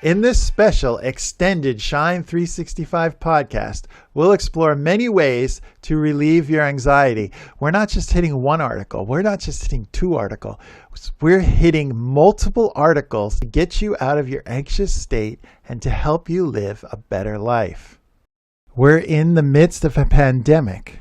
In this special extended Shine 365 podcast, we'll explore many ways to relieve your anxiety. We're not just hitting one article. We're not just hitting two articles. We're hitting multiple articles to get you out of your anxious state and to help you live a better life. We're in the midst of a pandemic.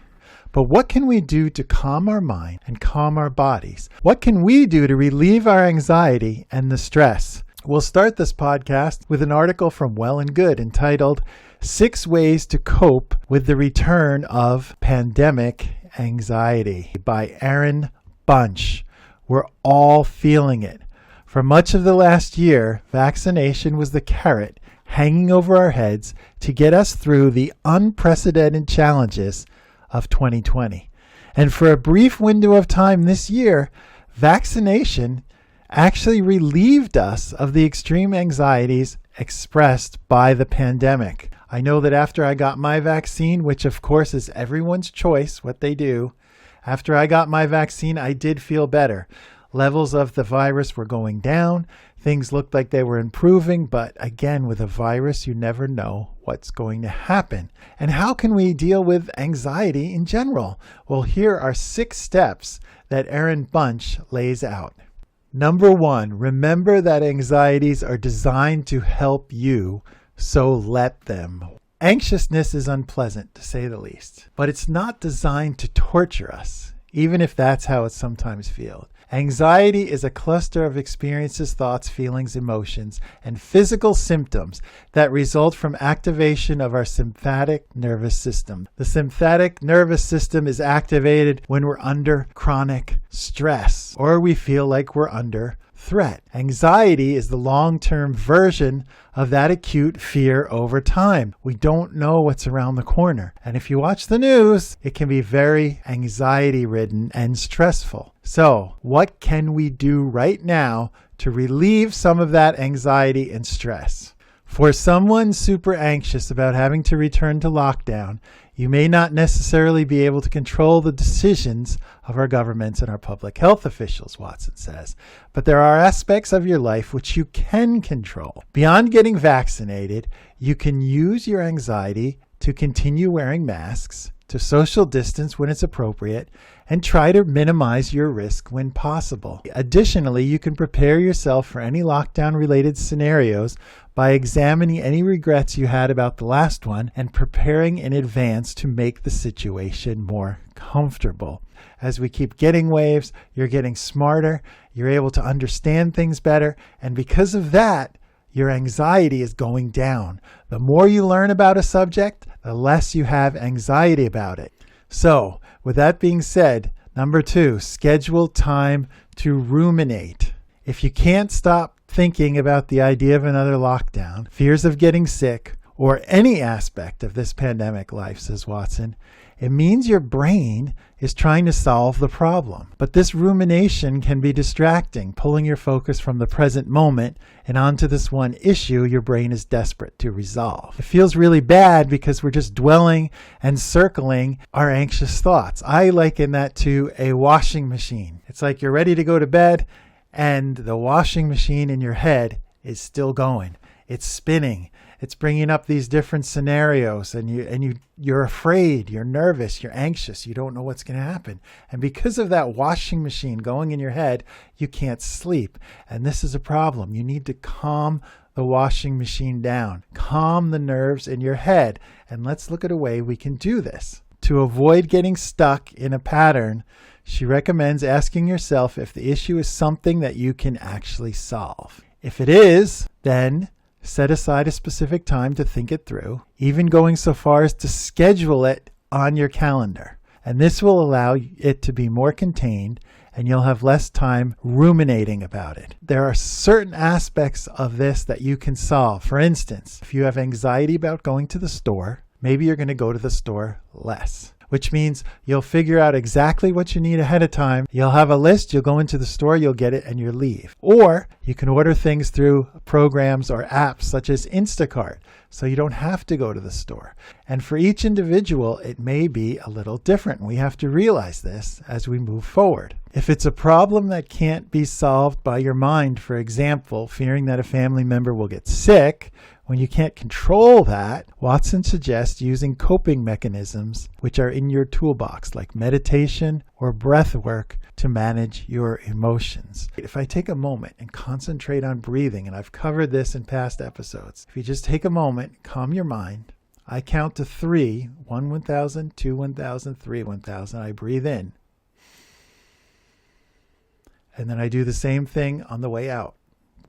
But what can we do to calm our mind and calm our bodies? What can we do to relieve our anxiety and the stress? We'll start this podcast with an article from Well and Good entitled 6 Ways to Cope with the Return of Pandemic Anxiety by Aaron Bunch. We're all feeling it. For much of the last year, vaccination was the carrot hanging over our heads to get us through the unprecedented challenges of 2020. And for a brief window of time this year, vaccination actually relieved us of the extreme anxieties expressed by the pandemic. I know that after I got my vaccine, which of course is everyone's choice what they do, after I got my vaccine, I did feel better. Levels of the virus were going down. Things looked like they were improving, but again, with a virus, you never know what's going to happen. And how can we deal with anxiety in general? Well, here are 6 steps that Aaron Bunch lays out. Number 1, remember that anxieties are designed to help you, so let them. Anxiousness is unpleasant, to say the least, but it's not designed to torture us, even if that's how it sometimes feels. Anxiety is a cluster of experiences, thoughts, feelings, emotions, and physical symptoms that result from activation of our sympathetic nervous system. The sympathetic nervous system is activated when we're under chronic stress or we feel like we're under threat. Anxiety is the long-term version of that acute fear over time. We don't know what's around the corner. And if you watch the news, it can be very anxiety-ridden and stressful. So, what can we do right now to relieve some of that anxiety and stress? For someone super anxious about having to return to lockdown, you may not necessarily be able to control the decisions of our governments and our public health officials, Watson says. But there are aspects of your life which you can control. Beyond getting vaccinated, you can use your anxiety to continue wearing masks, to social distance when it's appropriate, and try to minimize your risk when possible. Additionally, you can prepare yourself for any lockdown-related scenarios by examining any regrets you had about the last one and preparing in advance to make the situation more comfortable. As we keep getting waves, you're getting smarter, you're able to understand things better, and because of that, your anxiety is going down. The more you learn about a subject, the less you have anxiety about it. So, with that being said, number 2, schedule time to ruminate. If you can't stop thinking about the idea of another lockdown, fears of getting sick, or any aspect of this pandemic life, says Watson, it means your brain is trying to solve the problem. But this rumination can be distracting, pulling your focus from the present moment and onto this one issue your brain is desperate to resolve. It feels really bad because we're just dwelling and circling our anxious thoughts. I liken that to a washing machine. It's like you're ready to go to bed and the washing machine in your head is still going. It's spinning. It's bringing up these different scenarios and you're afraid, you're nervous, you're anxious, you don't know what's going to happen. And because of that washing machine going in your head, you can't sleep. And this is a problem. You need to calm the washing machine down, calm the nerves in your head. And let's look at a way we can do this. To avoid getting stuck in a pattern, she recommends asking yourself if the issue is something that you can actually solve. If it is, then set aside a specific time to think it through, even going so far as to schedule it on your calendar. And this will allow it to be more contained and you'll have less time ruminating about it. There are certain aspects of this that you can solve. For instance, if you have anxiety about going to the store, maybe you're going to go to the store less, which means you'll figure out exactly what you need ahead of time. You'll have a list, you'll go into the store, you'll get it, and you'll leave. Or you can order things through programs or apps such as Instacart, so you don't have to go to the store. And for each individual, it may be a little different. We have to realize this as we move forward. If it's a problem that can't be solved by your mind, for example, fearing that a family member will get sick, when you can't control that, Watson suggests using coping mechanisms which are in your toolbox, like meditation or breath work, to manage your emotions. If I take a moment and concentrate on breathing, and I've covered this in past episodes, if you just take a moment, calm your mind, I count to 3, 1, 1,000, 2, 1,000, 3, 1,000, I breathe in. And then I do the same thing on the way out.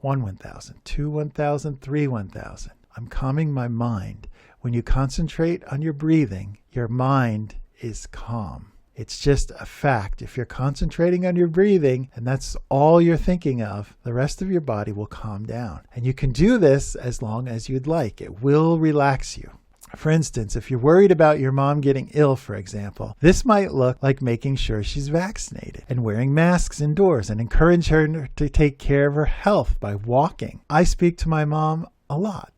1, 1,000, 2, 1,000, 3, 1,000. I'm calming my mind. When you concentrate on your breathing, your mind is calm. It's just a fact. If you're concentrating on your breathing and that's all you're thinking of, the rest of your body will calm down. And you can do this as long as you'd like. It will relax you. For instance, if you're worried about your mom getting ill, for example, this might look like making sure she's vaccinated and wearing masks indoors and encourage her to take care of her health by walking. I speak to my mom a lot.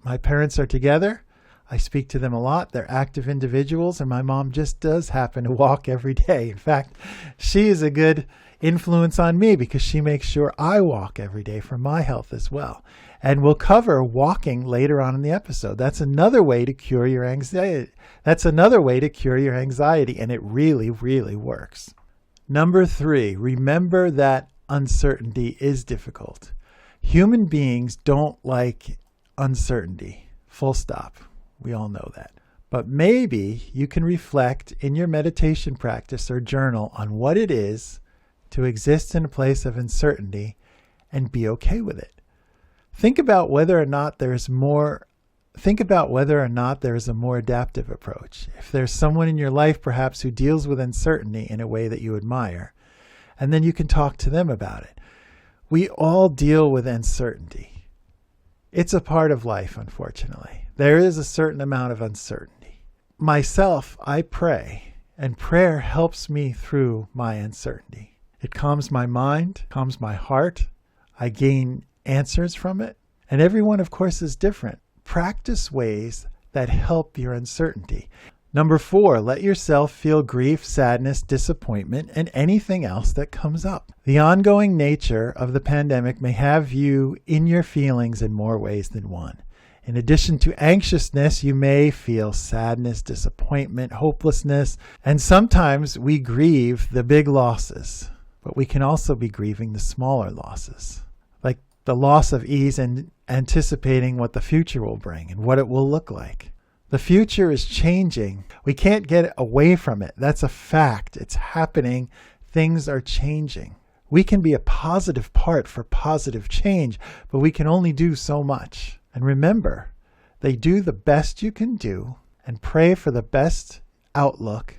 My parents are together. I speak to them a lot. They're active individuals, and my mom just does happen to walk every day. In fact, she is a good influence on me because she makes sure I walk every day for my health as well. And we'll cover walking later on in the episode. That's another way to cure your anxiety. And it really, really works. Number 3, remember that uncertainty is difficult. Human beings don't like uncertainty. Full stop. We all know that. But maybe you can reflect in your meditation practice or journal on what it is to exist in a place of uncertainty and be okay with it. Think about whether or not there is a more adaptive approach. If there's someone in your life perhaps who deals with uncertainty in a way that you admire, and then you can talk to them about it. We all deal with uncertainty. It's a part of life, unfortunately. There is a certain amount of uncertainty. Myself, I pray, and prayer helps me through my uncertainty. It calms my mind, calms my heart. I gain answers from it. And everyone, of course, is different. Practice ways that help your uncertainty. Number 4, let yourself feel grief, sadness, disappointment, and anything else that comes up. The ongoing nature of the pandemic may have you in your feelings in more ways than one. In addition to anxiousness, you may feel sadness, disappointment, hopelessness, and sometimes we grieve the big losses, but we can also be grieving the smaller losses, like the loss of ease and anticipating what the future will bring and what it will look like. The future is changing. We can't get away from it. That's a fact. It's happening. Things are changing. We can be a positive part for positive change, but we can only do so much. And remember, they do the best you can do and pray for the best outlook,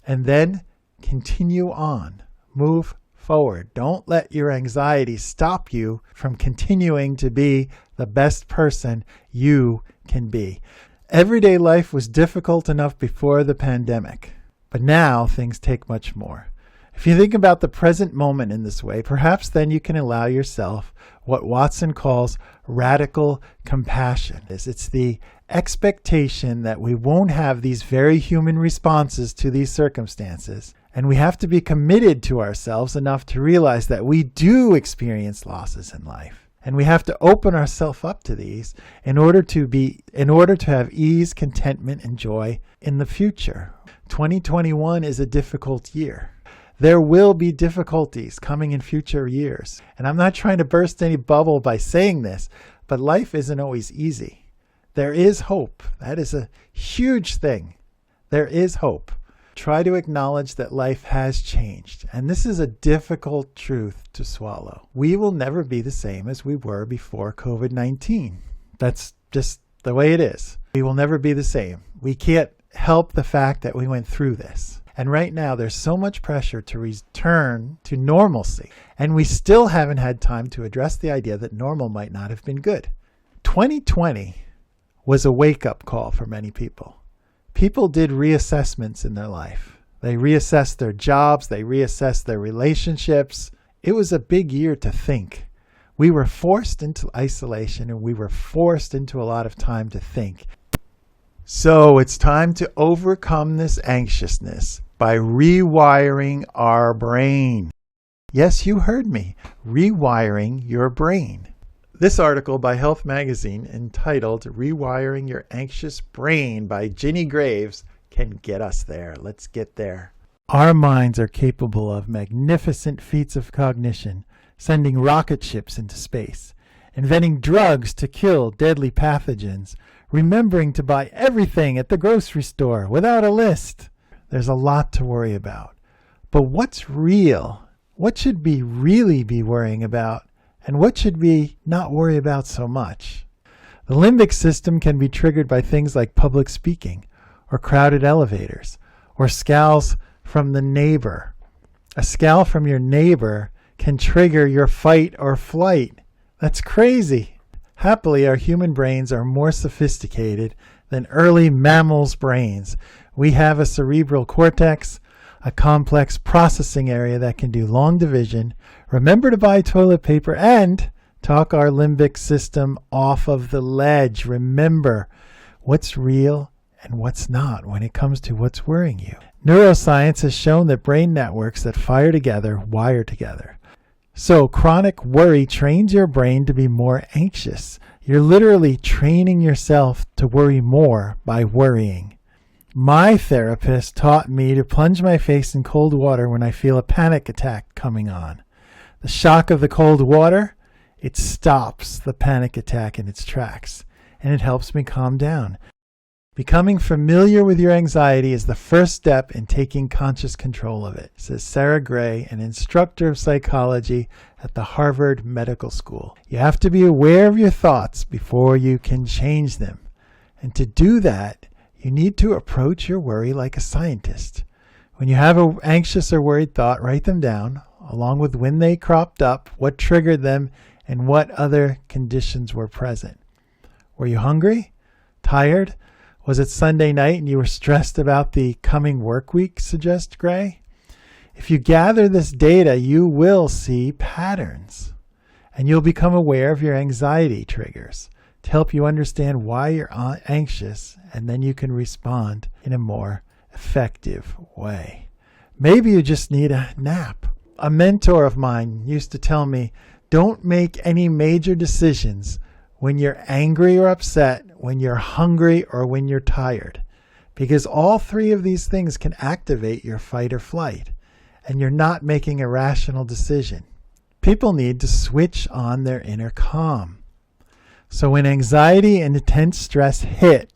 and then continue on. Move forward. Don't let your anxiety stop you from continuing to be the best person you can be. Everyday life was difficult enough before the pandemic, but now things take much more. If you think about the present moment in this way, perhaps then you can allow yourself what Watson calls radical compassion. It's the expectation that we won't have these very human responses to these circumstances. And we have to be committed to ourselves enough to realize that we do experience losses in life. And we have to open ourselves up to these in order to have ease, contentment, and joy in the future. 2021 is a difficult year. There will be difficulties coming in future years. And I'm not trying to burst any bubble by saying this, but life isn't always easy. There is hope. That is a huge thing. There is hope. Try to acknowledge that life has changed. And this is a difficult truth to swallow. We will never be the same as we were before COVID-19. That's just the way it is. We will never be the same. We can't help the fact that we went through this. And right now, there's so much pressure to return to normalcy. And we still haven't had time to address the idea that normal might not have been good. 2020 was a wake-up call for many people. People did reassessments in their life. They reassessed their jobs. They reassessed their relationships. It was a big year to think. We were forced into isolation, and we were forced into a lot of time to think. So it's time to overcome this anxiousness by rewiring our brain. Yes, you heard me. Rewiring your brain. This article by Health Magazine entitled Rewiring Your Anxious Brain by Ginny Graves can get us there. Let's get there. Our minds are capable of magnificent feats of cognition, sending rocket ships into space, inventing drugs to kill deadly pathogens, remembering to buy everything at the grocery store without a list. There's a lot to worry about. But what's real? What should we really be worrying about? And what should we not worry about so much? The limbic system can be triggered by things like public speaking, or crowded elevators, or scowls from the neighbor. A scowl from your neighbor can trigger your fight or flight. That's crazy. Happily, our human brains are more sophisticated than early mammals' brains. We have a cerebral cortex, a complex processing area that can do long division, remember to buy toilet paper, and talk our limbic system off of the ledge. Remember what's real and what's not when it comes to what's worrying you. Neuroscience has shown that brain networks that fire together wire together. So chronic worry trains your brain to be more anxious. You're literally training yourself to worry more by worrying. My therapist taught me to plunge my face in cold water when I feel a panic attack coming on. The shock of the cold water, it stops the panic attack in its tracks, and it helps me calm down. Becoming familiar with your anxiety is the first step in taking conscious control of it, says Sarah Gray, an instructor of psychology at the Harvard Medical School. You have to be aware of your thoughts before you can change them. And to do that, you need to approach your worry like a scientist. When you have an anxious or worried thought, write them down, along with when they cropped up, what triggered them, and what other conditions were present. Were you hungry? Tired? Was it Sunday night and you were stressed about the coming work week, suggests Gray? If you gather this data, you will see patterns, and you'll become aware of your anxiety triggers to help you understand why you're anxious, and then you can respond in a more effective way. Maybe you just need a nap. A mentor of mine used to tell me, don't make any major decisions when you're angry or upset, when you're hungry, or when you're tired, because all three of these things can activate your fight or flight, and you're not making a rational decision. People need to switch on their inner calm. So when anxiety and intense stress hit,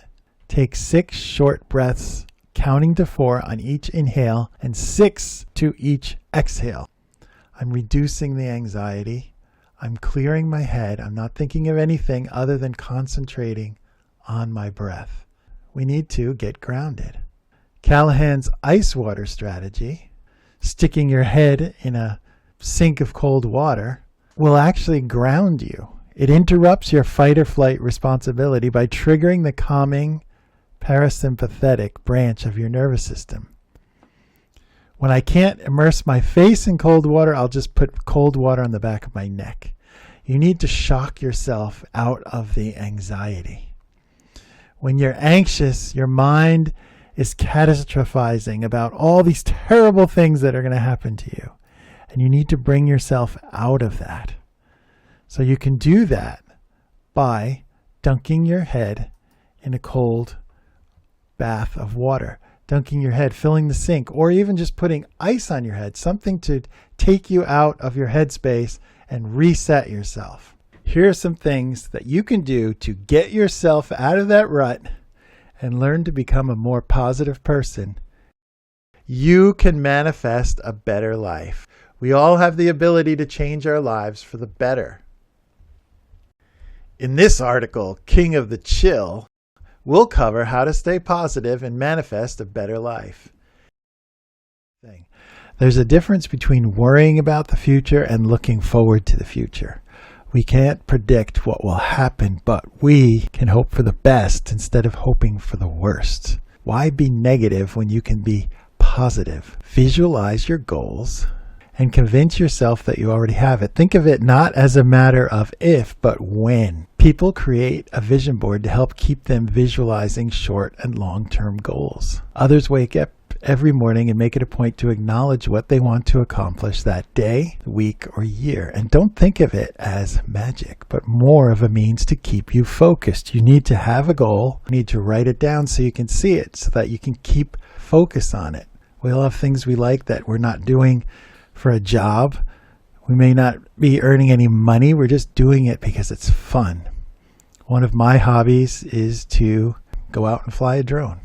take 6 short breaths, counting to 4 on each inhale and 6 to each exhale. I'm reducing the anxiety. I'm clearing my head. I'm not thinking of anything other than concentrating on my breath. We need to get grounded. Callahan's ice water strategy, sticking your head in a sink of cold water, will actually ground you. It interrupts your fight or flight responsibility by triggering the calming parasympathetic branch of your nervous system. When I can't immerse my face in cold water, I'll just put cold water on the back of my neck. You need to shock yourself out of the anxiety. When you're anxious, your mind is catastrophizing about all these terrible things that are going to happen to you. And you need to bring yourself out of that. So you can do that by dunking your head in a cold bath of water. Dunking your head, filling the sink, or even just putting ice on your head, something to take you out of your headspace and reset yourself. Here are some things that you can do to get yourself out of that rut and learn to become a more positive person. You can manifest a better life. We all have the ability to change our lives for the better. In this article, King of the Chill, we'll cover how to stay positive and manifest a better life. There's a difference between worrying about the future and looking forward to the future. We can't predict what will happen, but we can hope for the best instead of hoping for the worst. Why be negative when you can be positive? Visualize your goals and convince yourself that you already have it. Think of it not as a matter of if, but when. People create a vision board to help keep them visualizing short and long-term goals. Others wake up every morning and make it a point to acknowledge what they want to accomplish that day, week, or year. And don't think of it as magic, but more of a means to keep you focused. You need to have a goal. You need to write it down so you can see it, so that you can keep focus on it. We all have things we like that we're not doing for a job. We may not be earning any money. We're just doing it because it's fun. One of my hobbies is to go out and fly a drone.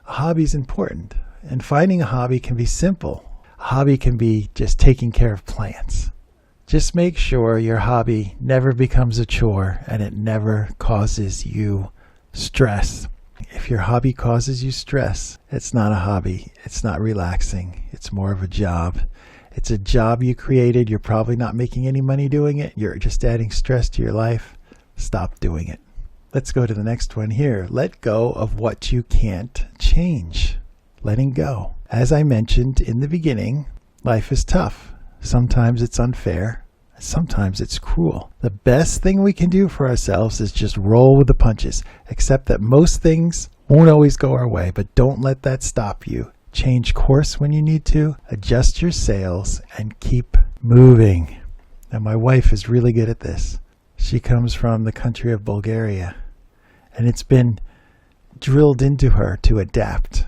A hobby is important, and finding a hobby can be simple. A hobby can be just taking care of plants. Just make sure your hobby never becomes a chore and it never causes you stress. If your hobby causes you stress, it's not a hobby. It's not relaxing. It's more of a job. It's a job you created. You're probably not making any money doing it. You're just adding stress to your life. Stop doing it. Let's go to the next one here. Let go of what you can't change. Letting go. As I mentioned in the beginning, life is tough. Sometimes it's unfair. Sometimes it's cruel. The best thing we can do for ourselves is just roll with the punches. Accept that most things won't always go our way, but don't let that stop you. Change course when you need to. Adjust your sails and keep moving. Now, my wife is really good at this. She comes from the country of Bulgaria, and it's been drilled into her to adapt.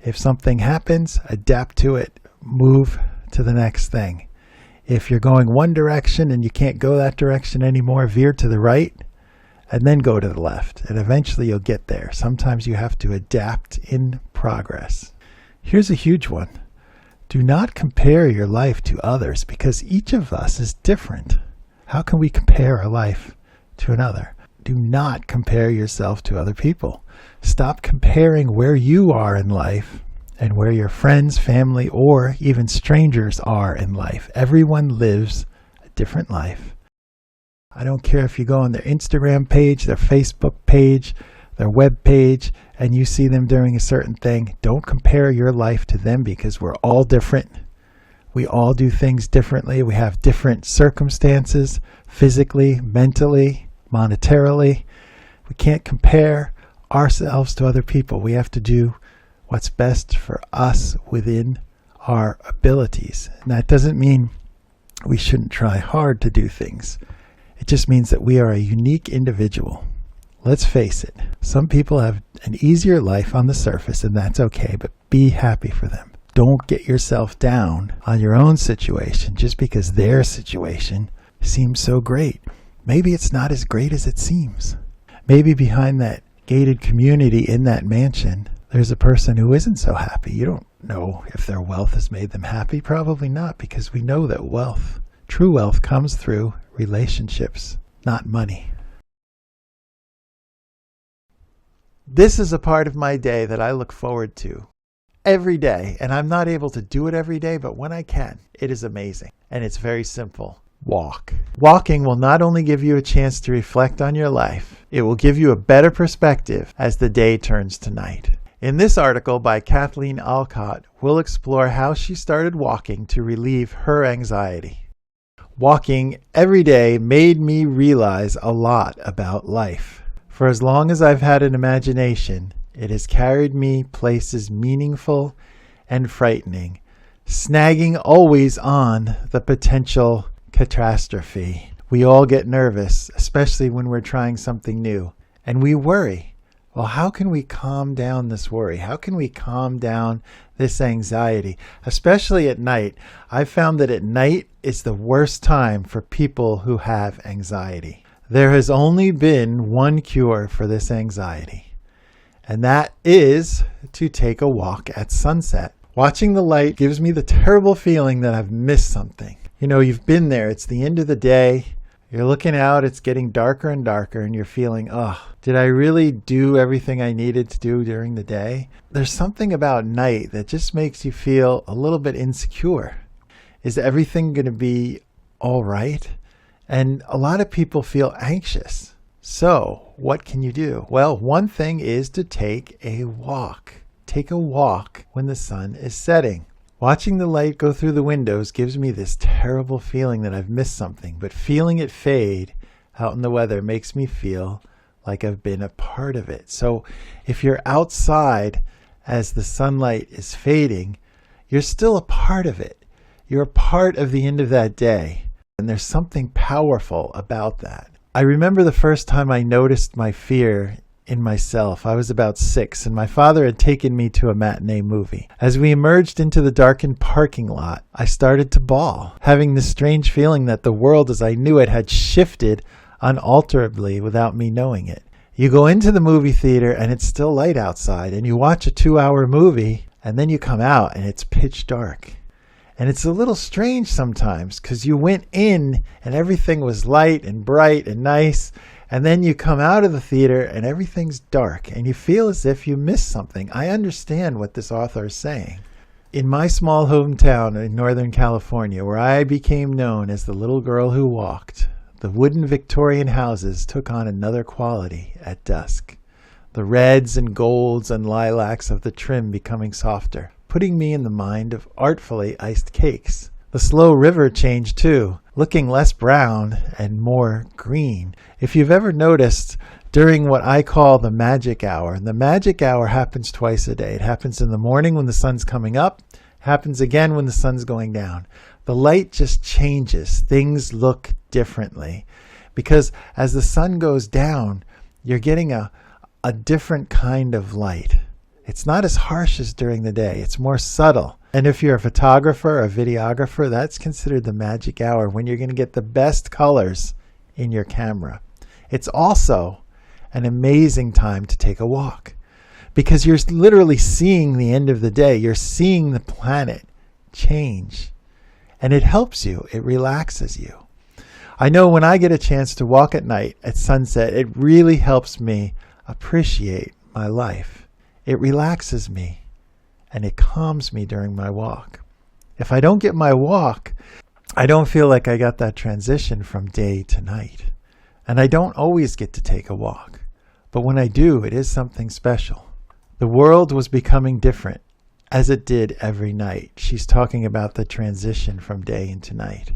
If something happens, adapt to it, move to the next thing. If you're going one direction and you can't go that direction anymore, veer to the right and then go to the left, and eventually you'll get there. Sometimes you have to adapt in progress. Here's a huge one. Do not compare your life to others, because each of us is different. How can we compare our life to another? Do not compare yourself to other people. Stop comparing where you are in life and where your friends, family, or even strangers are in life. Everyone lives a different life. I don't care if you go on their Instagram page, their Facebook page, their web page, and you see them doing a certain thing. Don't compare your life to them, because we're all different. We all do things differently. We have different circumstances, physically, mentally, monetarily. We can't compare ourselves to other people. We have to do what's best for us within our abilities. And that doesn't mean we shouldn't try hard to do things. It just means that we are a unique individual. Let's face it, some people have an easier life on the surface, and that's okay, but be happy for them. Don't get yourself down on your own situation just because their situation seems so great. Maybe it's not as great as it seems. Maybe behind that gated community in that mansion, there's a person who isn't so happy. You don't know if their wealth has made them happy. Probably not, because we know that wealth, true wealth, comes through relationships, not money. This is a part of my day that I look forward to every day, and I'm not able to do it every day, but when I can, it is amazing. And it's very simple. Walk. Walking will not only give you a chance to reflect on your life, it will give you a better perspective as the day turns to night. In this article by Kathleen Alcott, we'll explore how she started walking to relieve her anxiety. Walking every day made me realize a lot about life. For as long as I've had an imagination, it has carried me places meaningful and frightening, snagging always on the potential catastrophe. We all get nervous, especially when we're trying something new, and we worry. Well, how can we calm down this worry? How can we calm down this anxiety? Especially at night. I've found that at night is the worst time for people who have anxiety. There has only been one cure for this anxiety, and that is to take a walk at sunset. Watching the light gives me the terrible feeling that I've missed something. You know, you've been there. It's the end of the day. You're looking out. It's getting darker and darker, and you're feeling, oh, did I really do everything I needed to do during the day? There's something about night that just makes you feel a little bit insecure. Is everything going to be all right? And a lot of people feel anxious. So what can you do? Well, one thing is to take a walk. Take a walk when the sun is setting. Watching the light go through the windows gives me this terrible feeling that I've missed something, but feeling it fade out in the weather makes me feel like I've been a part of it. So if you're outside as the sunlight is fading, you're still a part of it. You're a part of the end of that day. And there's something powerful about that. I remember the first time I noticed my fear in myself. I was about 6, and my father had taken me to a matinee movie. As we emerged into the darkened parking lot, I started to bawl, having this strange feeling that the world as I knew it had shifted unalterably without me knowing it. You go into the movie theater and it's still light outside, and you watch a 2-hour movie, and then you come out and it's pitch dark. And it's a little strange sometimes because you went in and everything was light and bright and nice, and then you come out of the theater and everything's dark and you feel as if you missed something. I understand what this author is saying. In my small hometown in Northern California, where I became known as the little girl who walked, the wooden Victorian houses took on another quality at dusk. The reds and golds and lilacs of the trim becoming softer, putting me in the mind of artfully iced cakes. The slow river changed too, looking less brown and more green. If you've ever noticed, during what I call the magic hour, and the magic hour happens twice a day. It happens in the morning when the sun's coming up, happens again when the sun's going down. The light just changes. Things look differently. Because as the sun goes down, you're getting a different kind of light. It's not as harsh as during the day. It's more subtle. And if you're a photographer or a videographer, that's considered the magic hour, when you're going to get the best colors in your camera. It's also an amazing time to take a walk, because you're literally seeing the end of the day. You're seeing the planet change, and it helps you. It relaxes you. I know when I get a chance to walk at night at sunset, it really helps me appreciate my life. It relaxes me and it calms me during my walk. If I don't get my walk, I don't feel like I got that transition from day to night. And I don't always get to take a walk. But when I do, it is something special. The world was becoming different, as it did every night. She's talking about the transition from day into night.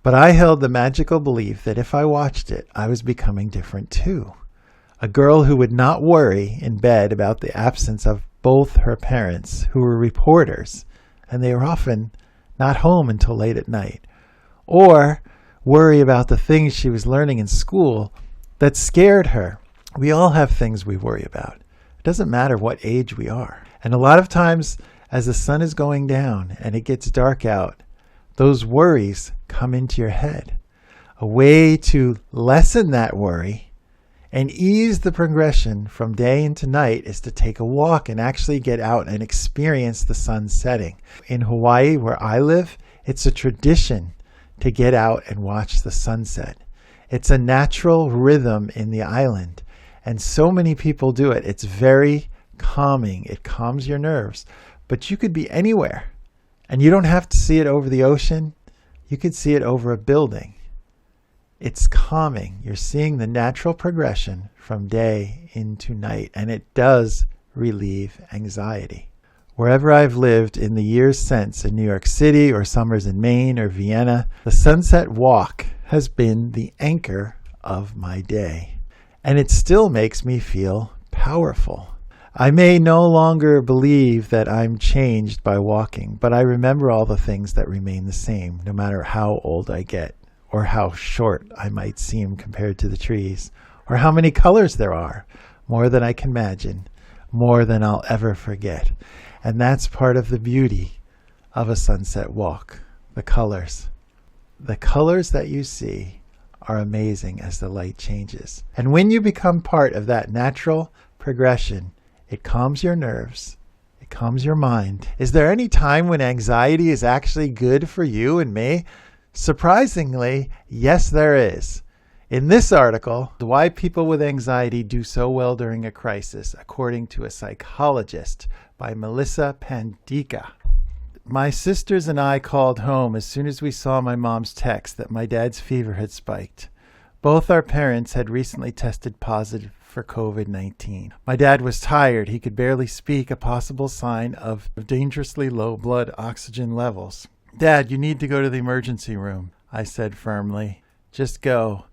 But I held the magical belief that if I watched it, I was becoming different too. A girl who would not worry in bed about the absence of both her parents, who were reporters, and they were often not home until late at night, or worry about the things she was learning in school that scared her. We all have things we worry about. It doesn't matter what age we are. And a lot of times, as the sun is going down and it gets dark out, those worries come into your head. A way to lessen that worry and ease the progression from day into night is to take a walk and actually get out and experience the sun setting. In Hawaii, where I live, it's a tradition to get out and watch the sunset. It's a natural rhythm in the island, and so many people do it. It's very calming. It calms your nerves. But you could be anywhere, and you don't have to see it over the ocean. You could see it over a building. It's calming. You're seeing the natural progression from day into night, and it does relieve anxiety. Wherever I've lived in the years since, in New York City or summers in Maine or Vienna, the sunset walk has been the anchor of my day, and it still makes me feel powerful. I may no longer believe that I'm changed by walking, but I remember all the things that remain the same, no matter how old I get, or how short I might seem compared to the trees, or how many colors there are, more than I can imagine, more than I'll ever forget. And that's part of the beauty of a sunset walk, the colors. The colors that you see are amazing as the light changes. And when you become part of that natural progression, it calms your nerves, it calms your mind. Is there any time when anxiety is actually good for you and me? Surprisingly, yes, there is. In this article, Why People with Anxiety Do So Well During a Crisis, according to a psychologist, by Melissa Pandika. My sisters and I called home as soon as we saw my mom's text that my dad's fever had spiked. Both our parents had recently tested positive for COVID-19. My dad was tired. He could barely speak, a possible sign of dangerously low blood oxygen levels. "Dad, you need to go to the emergency room," I said firmly. "Just go."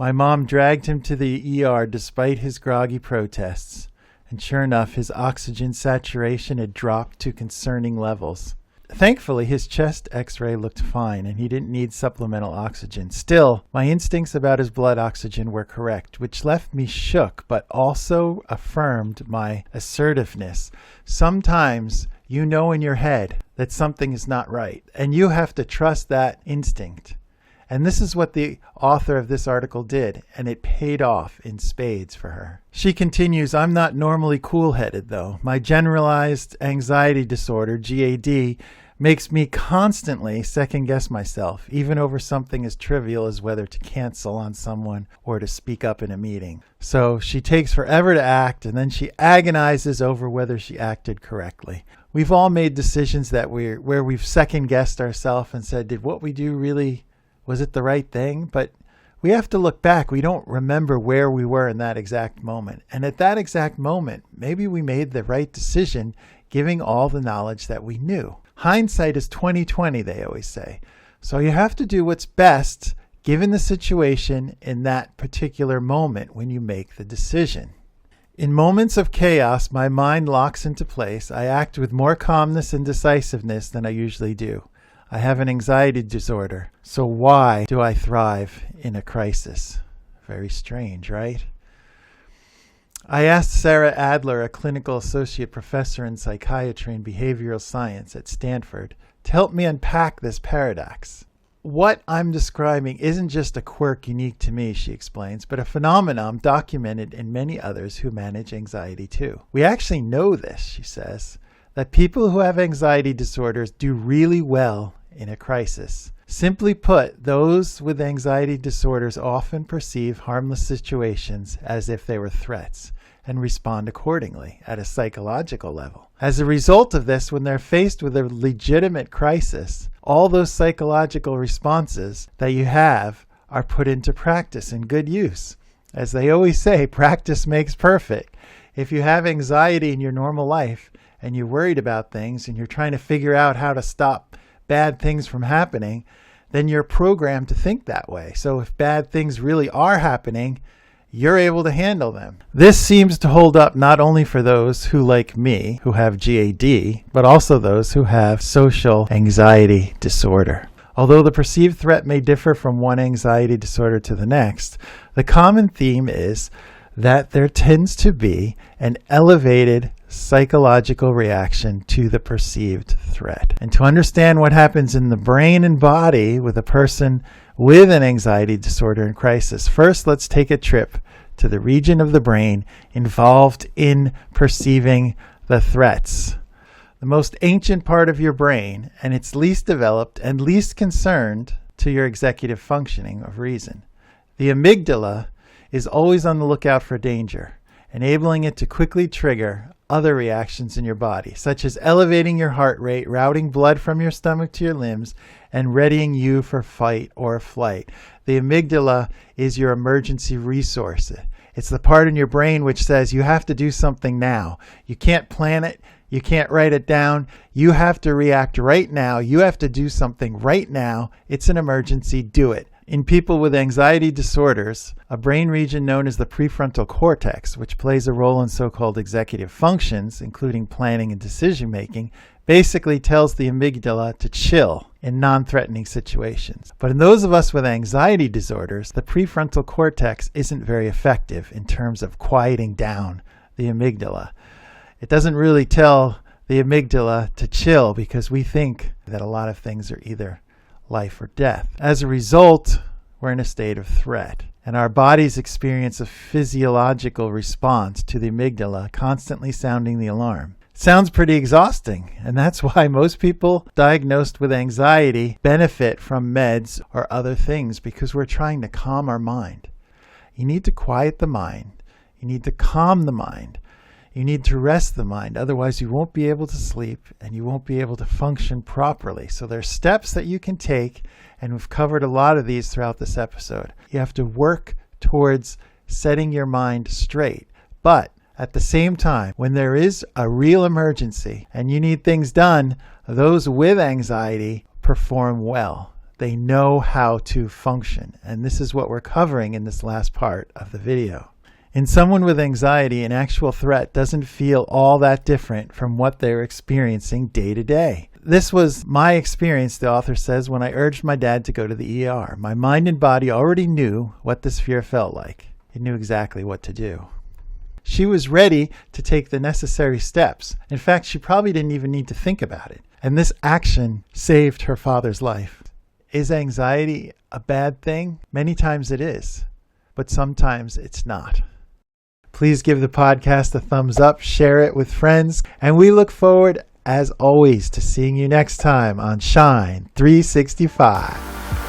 My mom dragged him to the ER despite his groggy protests, and sure enough, his oxygen saturation had dropped to concerning levels. Thankfully, his chest x-ray looked fine and he didn't need supplemental oxygen. Still, my instincts about his blood oxygen were correct, which left me shook but also affirmed my assertiveness. Sometimes you know in your head that something is not right, and you have to trust that instinct. And this is what the author of this article did, and it paid off in spades for her. She continues, I'm not normally cool-headed, though. My generalized anxiety disorder, GAD, makes me constantly second-guess myself, even over something as trivial as whether to cancel on someone or to speak up in a meeting. So she takes forever to act, and then she agonizes over whether she acted correctly. We've all made decisions where we've second-guessed ourselves and said, did what we do really... was it the right thing? But we have to look back. We don't remember where we were in that exact moment. And at that exact moment, maybe we made the right decision, giving all the knowledge that we knew. Hindsight is 20/20, they always say. So you have to do what's best given the situation in that particular moment when you make the decision. In moments of chaos, my mind locks into place. I act with more calmness and decisiveness than I usually do. I have an anxiety disorder, so why do I thrive in a crisis? Very strange, right? I asked Sarah Adler, a clinical associate professor in psychiatry and behavioral science at Stanford, to help me unpack this paradox. What I'm describing isn't just a quirk unique to me, she explains, but a phenomenon documented in many others who manage anxiety too. We actually know this, she says, that people who have anxiety disorders do really well in a crisis. Simply put, those with anxiety disorders often perceive harmless situations as if they were threats and respond accordingly at a psychological level. As a result of this, when they're faced with a legitimate crisis, all those psychological responses that you have are put into practice and good use. As they always say, practice makes perfect. If you have anxiety in your normal life and you're worried about things and you're trying to figure out how to stop bad things from happening, then you're programmed to think that way. So if bad things really are happening, you're able to handle them. This seems to hold up not only for those who, like me, who have GAD, but also those who have social anxiety disorder. Although the perceived threat may differ from one anxiety disorder to the next, the common theme is that there tends to be an elevated psychological reaction to the perceived threat. And to understand what happens in the brain and body with a person with an anxiety disorder in crisis, first let's take a trip to the region of the brain involved in perceiving the threats. The most ancient part of your brain, and it's least developed and least concerned to your executive functioning of reason. The amygdala is always on the lookout for danger, enabling it to quickly trigger other reactions in your body, such as elevating your heart rate, routing blood from your stomach to your limbs, and readying you for fight or flight. The amygdala is your emergency resource. It's the part in your brain which says you have to do something now. You can't plan it. You can't write it down. You have to react right now. You have to do something right now. It's an emergency. Do it. In people with anxiety disorders, a brain region known as the prefrontal cortex, which plays a role in so-called executive functions, including planning and decision-making, basically tells the amygdala to chill in non-threatening situations. But in those of us with anxiety disorders, the prefrontal cortex isn't very effective in terms of quieting down the amygdala. It doesn't really tell the amygdala to chill because we think that a lot of things are either life or death. As a result, we're in a state of threat, and our bodies experience a physiological response to the amygdala constantly sounding the alarm. Sounds pretty exhausting, and that's why most people diagnosed with anxiety benefit from meds or other things, because we're trying to calm our mind. You need to quiet the mind. You need to calm the mind. You need to rest the mind. Otherwise, you won't be able to sleep and you won't be able to function properly. So there's steps that you can take, and we've covered a lot of these throughout this episode. You have to work towards setting your mind straight. But at the same time, when there is a real emergency and you need things done, those with anxiety perform well. They know how to function. And this is what we're covering in this last part of the video. In someone with anxiety, an actual threat doesn't feel all that different from what they're experiencing day to day. This was my experience, the author says, when I urged my dad to go to the ER. My mind and body already knew what this fear felt like. It knew exactly what to do. She was ready to take the necessary steps. In fact, she probably didn't even need to think about it. And this action saved her father's life. Is anxiety a bad thing? Many times it is, but sometimes it's not. Please give the podcast a thumbs up, share it with friends, and we look forward, as always, to seeing you next time on Shine 365.